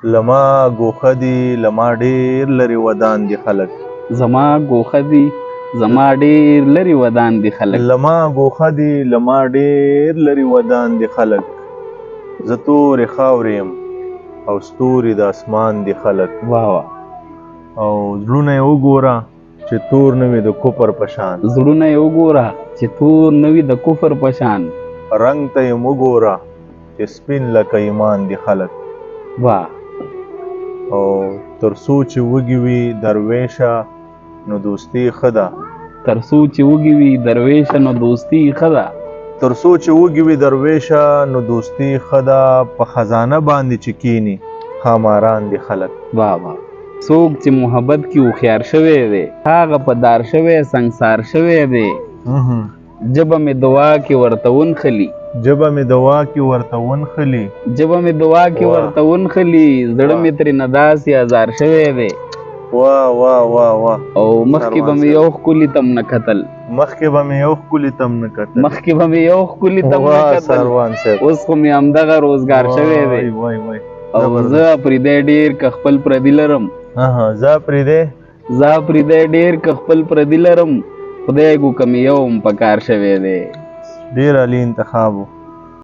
لما ګوښه دي لما ډېر لرې ودان دي خلک. زما ګوښه دي زما ډېر لرې ودان دي خلک. لما ګوښه دي لما ډېر لرې ودان دي خلک. زه تورې خاورې یم او ستوري د اسمان دي خلک. واه واه. او زړونه یې وګوره چې تور نه وي د کفر په شان. زړونه یې وګوره چې تور نه وي د کفر په شان. رنګ ته یې وګوره چې سپین لکه ایمان دي خلک. واه. او تر څو چې وږي وي درویشه نو دوستي ښه ده. تر څو چې وږي وي درویشه نو دوستي ښه ده. تر څو چې وږي وي درویشه نو دوستي ښه ده. په خزانه باندې چې کینی خاماران دي خلک. واه واه. څوک چې محبت کې هوښیار شوی دی هغه په دار شوی سنګسار شوی دی. جبه مې دعا کې ورته ونښلي. جبه مې دعا کې ورته ونښلي. جبه مې دعا کې ورته ونښلي. زړه مې ترې نه داسې ازار شوی دی. واه واه واه واه. او مخکې به مې یو ښکلي تم نه کتل. مخکې به مې یو ښکلي تم نه کتل. مخکې به مې یو ښکلي تم نه واه کتل. سروان صاحب. اوس خو مې همدغه روزګار شوی دی. وای وای. او زه پردی ډېر که خپل پردي لرم. زه پردی ډېر که خپل پردي لرم. خدای ګو که مې یو هم په کار شوی دی. ډېر عالي انتخاب و.